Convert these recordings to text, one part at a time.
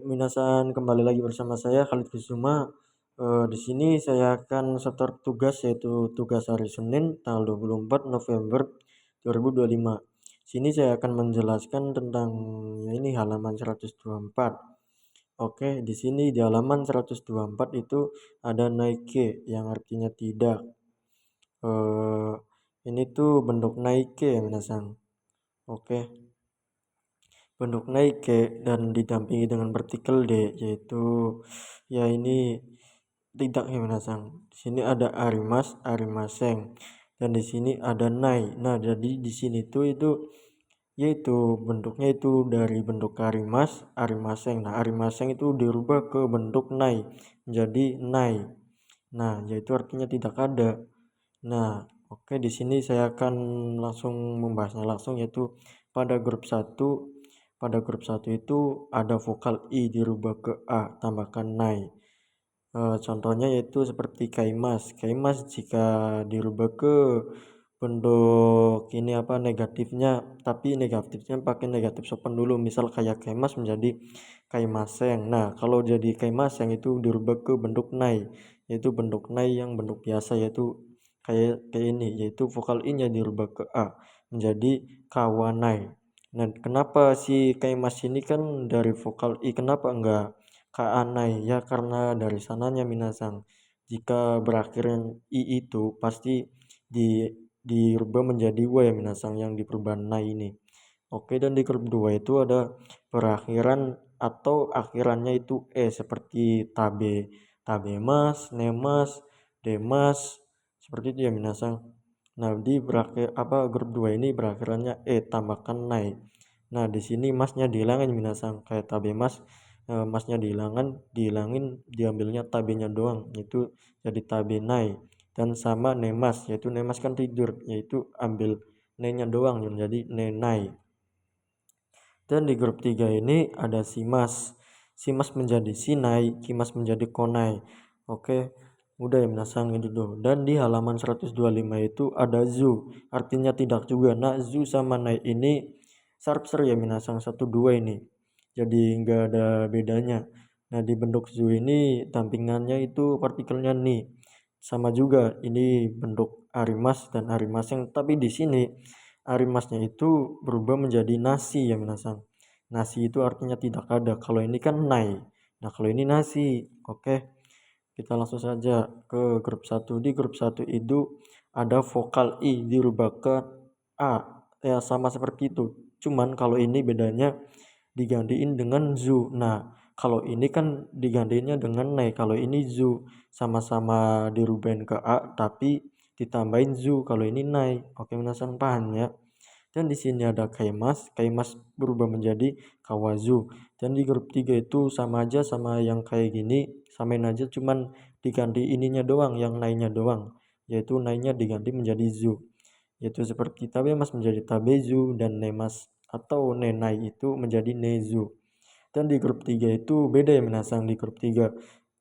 Minasan, kembali lagi bersama saya Khalid Kusuma. Di sini saya akan setor tugas, yaitu tugas hari Senin tanggal 24 November 2025. Sini saya akan menjelaskan tentang ini halaman 124. Oke, di sini di halaman 124 itu ada naike yang artinya tidak. Eh, ini tuh bentuk naike ya minasan. Oke. Bentuk naike dan didampingi dengan partikel D, yaitu ya ini tidak ya minasang. Di sini ada arimas, arimaseng, dan di sini ada nai. Nah, jadi di sini tuh itu yaitu bentuknya itu dari bentuk arimas, arimaseng. Nah, arimaseng itu dirubah ke bentuk nai menjadi nai. Nah, yaitu artinya tidak ada. Nah, oke, di sini saya akan langsung membahasnya langsung, yaitu pada grup satu. Pada grup satu itu ada vokal I dirubah ke A tambahkan nai. Contohnya yaitu seperti kaimas. Kaimas jika dirubah ke bentuk ini apa negatifnya, tapi negatifnya pakai negatif sopan dulu. Misal kayak kaimas menjadi kaimaseng. Nah, kalau jadi kaimaseng itu dirubah ke bentuk nai, yaitu bentuk nai yang bentuk biasa, yaitu kayak ini, yaitu vokal I-nya dirubah ke A menjadi kawanai. Nah, kenapa si kaimas ini kan dari vokal I, kenapa enggak kaanai? Ya karena dari sananya minasang. Jika berakhiran I itu pasti di dirubah menjadi W ya minasang, yang di perubahan nai ini. Oke, dan di grup 2 itu ada perakhiran atau akhirannya itu seperti tabe, tabemas, nemas, demas, seperti itu ya minasang. Nah, di berakhir apa grup 2 ini berakhirannya tambahkan nai. Nah, di sini masnya dihilangin minasang, kayak tabemas, masnya dihilangin, diambilnya tabenya doang, yaitu jadi tabe nai. Dan sama nemas, yaitu nemas kan tidur, yaitu ambil ne-nya doang yang jadi nenai. Dan di grup 3 ini ada simas. Simas menjadi sinai, kimas menjadi konai. Oke, mudah ya menasang itu tuh. Dan di halaman 125 itu ada zu, artinya tidak juga. Nah, zu sama nai ini sarpser ya minasang 1 2 ini. Jadi enggak ada bedanya. Nah, di bentuk zu ini dampingannya itu partikelnya ni. Sama juga ini bentuk arimas dan arimas yang, tapi di sini arimasnya itu berubah menjadi nasi ya minasang. Nasi itu artinya tidak ada. Kalau ini kan nai. Nah, kalau ini nasi. Oke, kita langsung saja ke grup 1. Di grup 1 itu ada vokal I dirubah ke A. Ya sama seperti itu. Cuman kalau ini bedanya digantiin dengan zu. Nah, kalau ini kan digantiinnya dengan nai. Kalau ini zu, sama-sama dirubahin ke A tapi ditambahin zu. Kalau ini nai. Oke, minasan paham ya. Dan di sini ada kaimas, kaimas berubah menjadi kawazu. Dan di grup 3 itu sama aja sama yang kayak gini, samain aja, cuman diganti ininya doang, yang nainya doang, yaitu nainya diganti menjadi zu, yaitu seperti tabemas menjadi tabezu, dan nemas atau nenai itu menjadi nezu. Dan di grup 3 itu beda ya menasang. Di grup 3,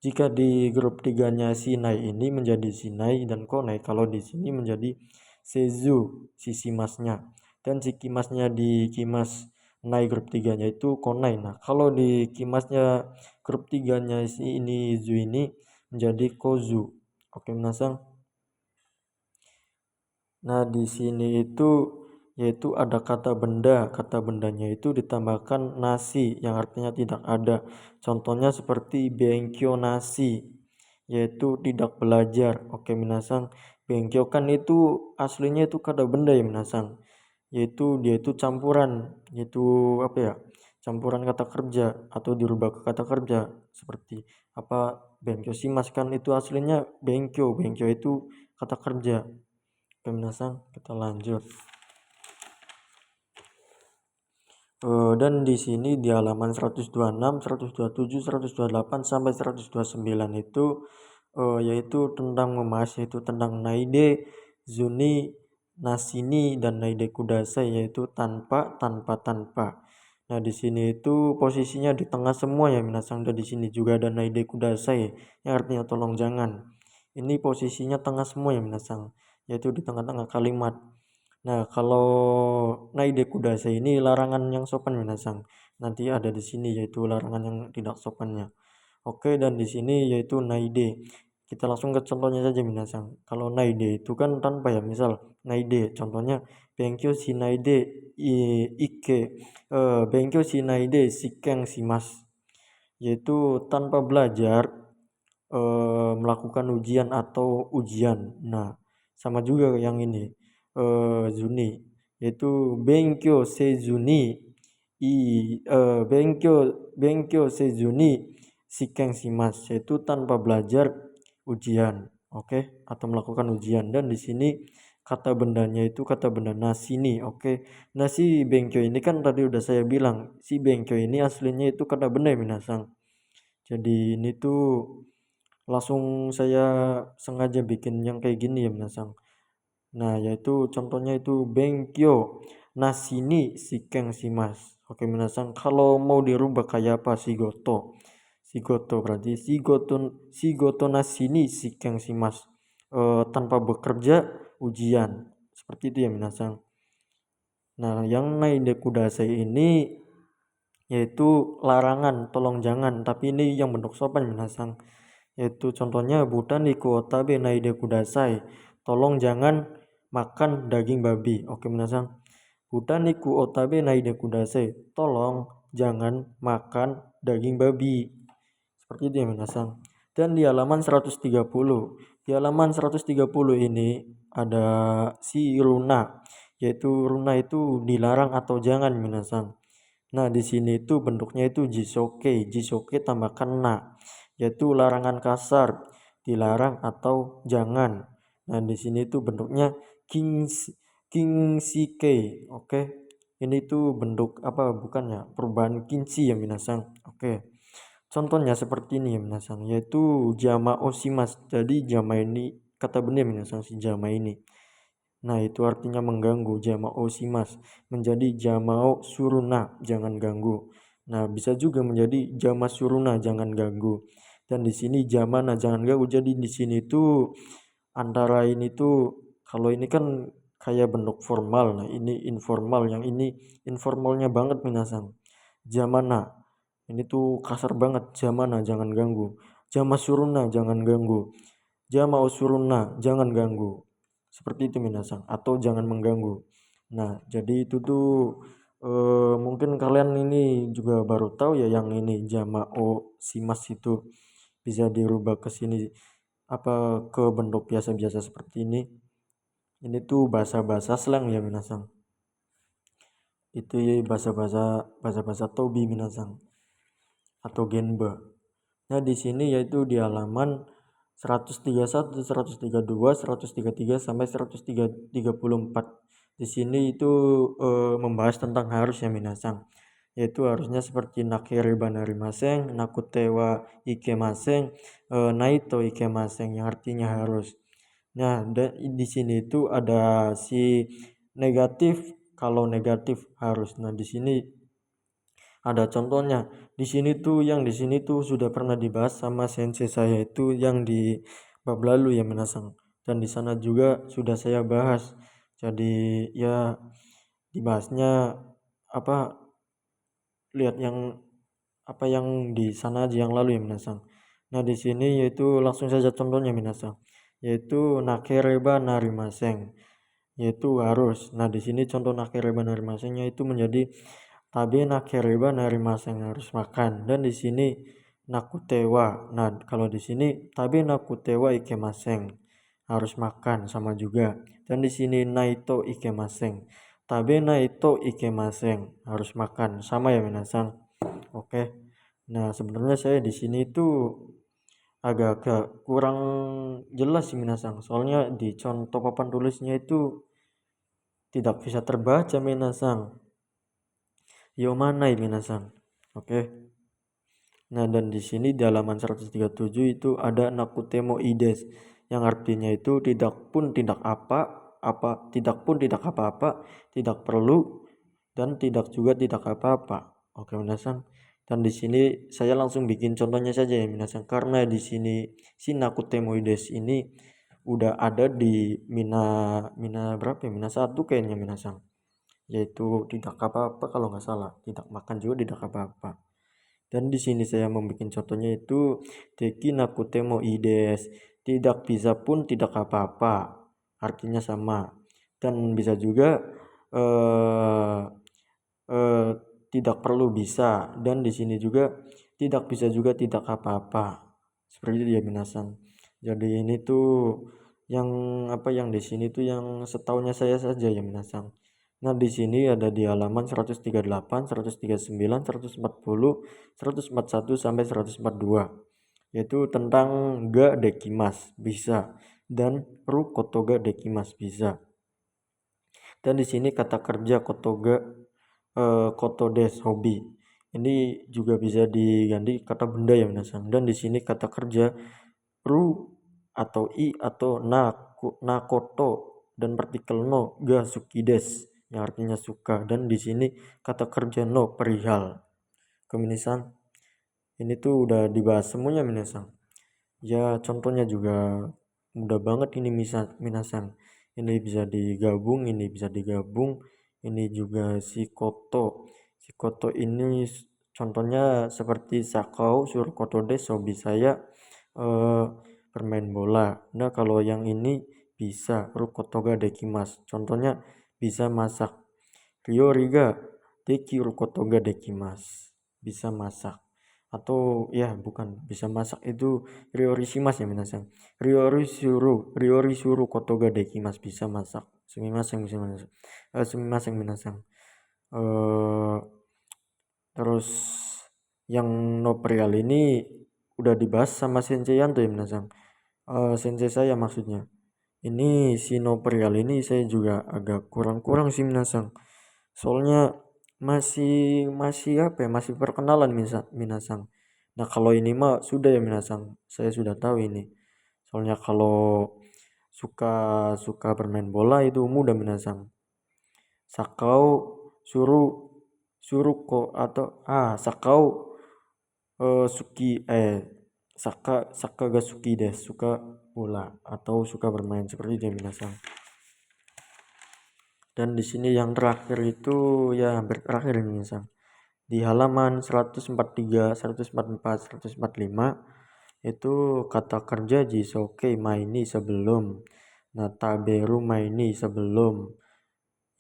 jika di grup 3 nya sinai ini menjadi sinai dan konai, kalau di sini menjadi sezu sisi masnya, dan si kimasnya di kimas nai grup 3 nya itu konai. Nah, kalau di kimasnya grup 3 nya si ini zu ini menjadi kozu. Oke menasang. Nah, di sini itu yaitu ada kata benda. Kata bendanya itu ditambahkan nasi yang artinya tidak ada. Contohnya seperti bengkyo nasi, yaitu tidak belajar. Oke minasang. Bengkyo kan itu aslinya itu kata benda ya minasang. Yaitu dia itu campuran, yaitu apa ya? Campuran kata kerja atau dirubah ke kata kerja, seperti apa, bengkyo simas kan itu aslinya bengkyo. Bengkyo itu kata kerja. Peminasan, kita lanjut. Dan di sini di halaman 126, 127, 128 sampai 129 itu yaitu tentang membahas, yaitu tentang naide, zuni, nasini, dan naide kudasai, yaitu tanpa, tanpa, tanpa. Nah, di sini itu posisinya di tengah semua ya minasang. Dan di sini juga ada naide kudasai yang artinya tolong jangan. Ini posisinya tengah semua ya minasang, yaitu di tengah-tengah kalimat. Nah, kalau naide kudasai ini larangan yang sopan minasang. nanti ada di sini yaitu larangan yang tidak sopannya. Oke, dan di sini yaitu naide. Kita langsung ke contohnya saja minasang. Kalau naide itu kan tanpa ya, misal naide contohnya benkyo shi naide ike benkyo shi naide shiken shimasu, yaitu tanpa belajar melakukan ujian atau ujian. Nah, sama juga yang ini zuni, yaitu benkyo seizuni benkyo seizuni shiken shimasu, yaitu tanpa belajar ujian, oke, atau melakukan ujian. Dan di sini kata bendanya itu kata benda nasi nih, oke. Nasi benkyo ini kan tadi udah saya bilang, si benkyo ini aslinya itu kata benda ya minasang. Jadi ini tuh langsung saya sengaja bikin yang kayak gini ya minasang. Nah, yaitu contohnya itu benkyo nasini shiken shimasu. Oke minasang, kalau mau dirubah kayak apa shigoto. Shigoto berarti shigoto nasini shiken shimasu. Tanpa bekerja ujian. Seperti itu ya minasang. Nah, yang naide kudasai ini yaitu larangan, tolong jangan, tapi ini yang bentuk sopan minasang. Yaitu contohnya butaniku otabe naide kudasai, tolong jangan makan daging babi. Oke minasang, butaniku otabe naide kudasai, tolong jangan makan daging babi. Seperti itu ya minasang. Dan di halaman 130, di halaman 130 ini ada si runa, yaitu runa itu dilarang atau jangan minasang. Nah, di sini itu bentuknya itu jisoke, jisoke tambahkan na, yaitu larangan kasar, dilarang atau jangan. Nah, di sini itu bentuknya kinshike, oke. Ini tuh bentuk apa bukannya? Perubahan kinshi ya minasang. Oke. Contohnya seperti ini ya minasang, yaitu jama osimas. Jadi jama ini kata benda minasang, si jama ini. Nah, itu artinya mengganggu, jamao simas, menjadi jamao suruna, jangan ganggu. Nah, bisa juga menjadi jama suruna, jangan ganggu. Dan di sini jamana, jangan ganggu. Jadi di sini tuh antara ini tuh, kalau ini kan kayak bentuk formal, nah ini informal, yang ini informalnya banget minasang. Jamana, ini tuh kasar banget, jamana, jangan ganggu. Jama suruna, jangan ganggu. Jamao suruna, jangan ganggu. Seperti itu minasang, atau jangan mengganggu. Nah, jadi itu tuh mungkin kalian ini juga baru tahu ya, yang ini jamao simas itu bisa dirubah ke sini apa ke bentuk biasa-biasa seperti ini. Ini tuh bahasa-bahasa slang ya minasang. Itu ya bahasa-bahasa tobi minasang atau genba. Nah, di sini yaitu di halaman 131, 132, 133 sampai 134. Di sini itu membahas tentang harus ya minasang. Yaitu harusnya seperti nakere banarimaseng, nakutewa ikemaseng, naito ikemaseng, yang artinya harus. Nah, di sini itu ada si negatif, kalau negatif harus. Nah, di sini ada contohnya. Di sini tuh yang di sini tuh sudah pernah dibahas sama sensei saya itu yang di bab lalu ya minasang. Dan di sana juga sudah saya bahas. Jadi ya dibahasnya apa, lihat yang apa yang di sana aja yang lalu ya minasang. Nah, di sini yaitu langsung saja contohnya minasang. Yaitu nakereba narimaseng, yaitu harus. Nah, di sini contoh nakereba narimasengnya itu menjadi tabe nakereba narimaseng, harus makan. Dan di sini nakutewa. Nah, kalau di sini tabe nakutewa ikemaseng, harus makan, sama juga. Dan di sini naito ikemaseng, tabe naito ikemaseng, harus makan, sama ya minasang. Oke. Nah, sebenarnya saya di sini tuh agak-agak kurang jelas sih minasang. Soalnya di contoh papan tulisnya itu tidak bisa terbaca minasang. Yomanai minasang. Oke. Nah, dan di sini di halaman 137 itu ada nakutemo ides, yang artinya itu tidak pun tidak apa, tidak pun tidak apa-apa, tidak perlu, dan tidak juga tidak apa-apa. Oke minasang. Dan di sini saya langsung bikin contohnya saja ya minasang, karena di sini si nakutemo ides ini udah ada di Mina berapa ya? Mina 1 kayaknya minasang. yaitu tidak apa-apa kalau nggak salah, tidak makan juga tidak apa-apa. Dan di sini saya membuat contohnya itu deki nakute mo ii desu, tidak bisa pun tidak apa-apa, artinya sama. Dan bisa juga eh, eh, tidak perlu bisa, dan di sini juga tidak bisa juga tidak apa-apa. Seperti itu ya minasan. Jadi ini tuh yang yang di sini tuh yang setahunya saya saja ya minasan. Nah, di sini ada di halaman 138, 139, 140, 141 sampai 142, yaitu tentang ga dekimas bisa dan ru kotoga dekimas bisa. Dan di sini kata kerja kotoga kotodes hobi. Ini juga bisa diganti kata benda ya minasan. Dan di sini kata kerja ru atau i atau nakoto dan partikel no ga sukides yang artinya suka. Dan di sini kata kerja no perihal. Minasan, ini tuh udah dibahas semuanya minasan. Ya contohnya juga mudah banget ini minasan. Ini bisa digabung, ini bisa digabung. Ini juga si koto ini contohnya seperti sakau suruh koto des hobi saya eh, bermain bola. Nah, kalau yang ini bisa rukotoga dekimas, contohnya bisa masak. Ryo riga deki rukotoga dekimas, bisa masak. Atau ya bukan bisa masak itu ryori shimasu ya minasan. Ryori suru kotoga dekimas, bisa masak. Sumimasen bisa masak. Sumimasen minasan. eh Terus yang no perihal ini udah dibahas sama Sensei Yanto ya minasan. Sensei saya maksudnya. Ini si no perihal ini saya juga agak kurang-kurang sih minasan. Soalnya masih masih apa ya, masih perkenalan minasan. Nah, kalau ini mah sudah ya minasan, saya sudah tahu ini. Soalnya kalau suka suka bermain bola itu mudah minasan. Sakau suruh suruh kok atau sakau suki saka ga suki deh, suka bola atau suka bermain, seperti itu ya minasan. Dan di sini yang terakhir itu ya hampir terakhir ini minasan. Di halaman 143, 144, 145 itu kata kerja jisoke maini sebelum. Nah, taberu maini sebelum.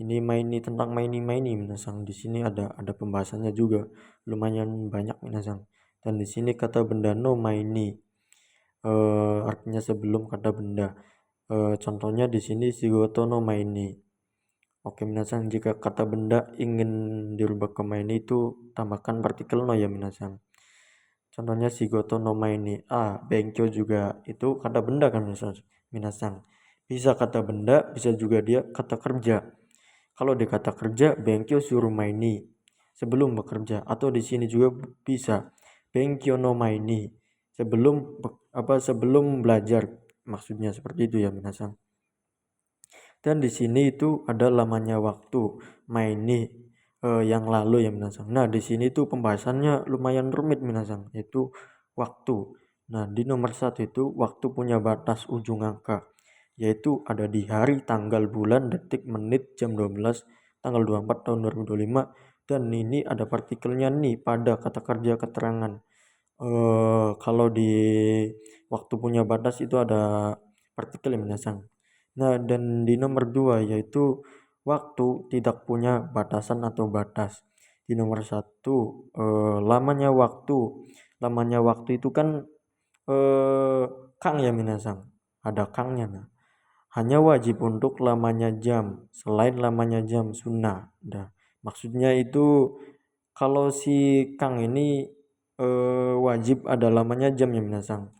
Ini maini tentang maini minasang. Di sini ada pembahasannya juga lumayan banyak minasang. Dan di sini kata benda no maini artinya sebelum kata benda. Contohnya di sini shigoto no maini. Oke minasan, jika kata benda ingin dirubah ke maini itu tambahkan partikel no ya minasan. Contohnya shigoto no maini benkyo juga itu kata benda kan minasan. Bisa kata benda, bisa juga dia kata kerja. Kalau di kata kerja benkyo suruh maini sebelum bekerja, atau di sini juga bisa benkyo no maini sebelum belajar, maksudnya seperti itu ya minasan. Dan di sini itu ada lamanya waktu maini yang lalu ya minasan. Nah, di sini tuh pembahasannya lumayan rumit minasan, yaitu waktu. Nah, di nomor 1 itu waktu punya batas ujung angka, yaitu ada di hari, tanggal, bulan, detik, menit, jam 12, tanggal 24 tahun 2025. Dan ini ada partikelnya nih pada kata kerja keterangan. Kalau di waktu punya batas itu ada partikel yang minasan. Nah, dan di nomor 2 yaitu waktu tidak punya batasan atau batas. Di nomor 1 lamanya waktu. Lamanya waktu itu kan kang ya minasan. Ada kangnya. Nah. Hanya wajib untuk lamanya jam. Selain lamanya jam sunnah. Nah, maksudnya itu kalau si kang ini wajib ada lamanya jam ya minasan.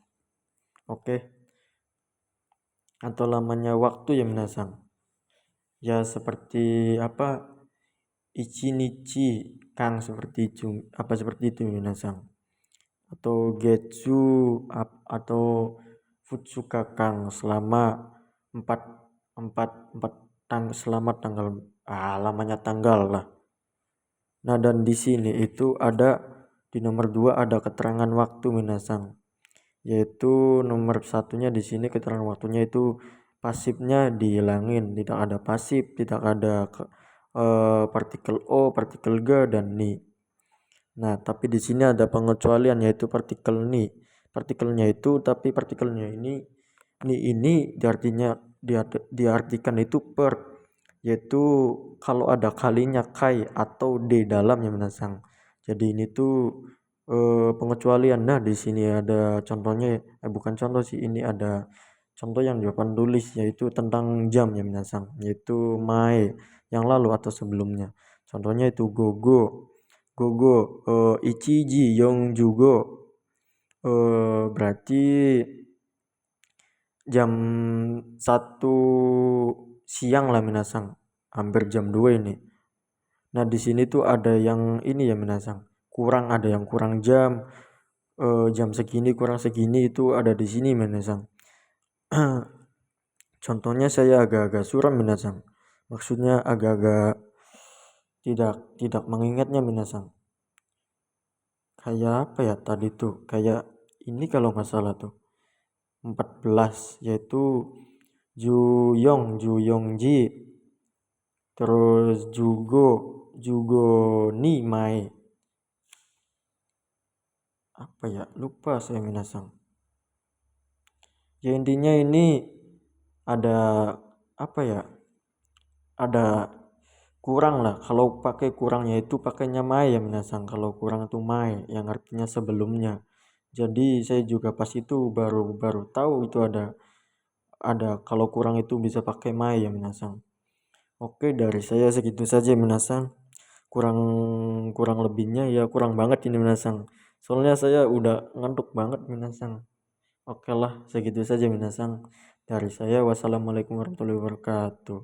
Oke. Atau lamanya waktu ya minasan. Ya seperti ichinichi kang, seperti itu minasan. Atau getsu atau futsuka kang selama 4 4 4 selama tanggal lamanya tanggal lah. Nah, dan di sini itu ada di nomor 2 ada keterangan waktu minasan. Yaitu nomor satunya di sini keterangan waktunya itu pasifnya dihilangin, tidak ada pasif, tidak ada partikel O, partikel G, dan Ni. Nah, tapi di sini ada pengecualian yaitu partikel Ni. Partikelnya itu, tapi partikelnya ini Ni ini diartikan itu per, yaitu kalau ada kalinya kai atau d dalam yang menasang. Jadi ini tuh pengecualian. Nah, di sini ada contohnya, bukan contoh sih, ini ada contoh yang di papan tulis yaitu tentang jam yang menasang, yaitu mai yang lalu atau sebelumnya. Contohnya itu gogo, gogo, ichiji yong jugo, berarti jam 1 siang lah minasang, hampir jam 2 ini. Nah, di sini tuh ada yang ini ya minasang, kurang, ada yang kurang jam, jam segini kurang segini itu ada di sini minasang. Contohnya saya agak-agak suram minasang, maksudnya agak-agak tidak mengingatnya minasang. Kayak apa ya tadi tuh, kayak ini kalau nggak salah tuh 14, yaitu Juyongji, terus Jugo ni Mai, apa ya, lupa saya minasang. Ya intinya ini ada apa ya, ada kurang lah. Kalau pakai kurangnya itu pakainya Mai ya minasang, kalau kurang itu Mai yang artinya sebelumnya. Jadi saya juga pas itu baru tahu itu ada kalau kurang itu bisa pakai Mai ya minasang. Oke, dari saya segitu saja minasang. Kurang kurang lebihnya ya kurang banget ini minasang. Soalnya saya udah ngantuk banget minasang. Oke lah, segitu saja minasang. Dari saya, wassalamualaikum warahmatullahi wabarakatuh.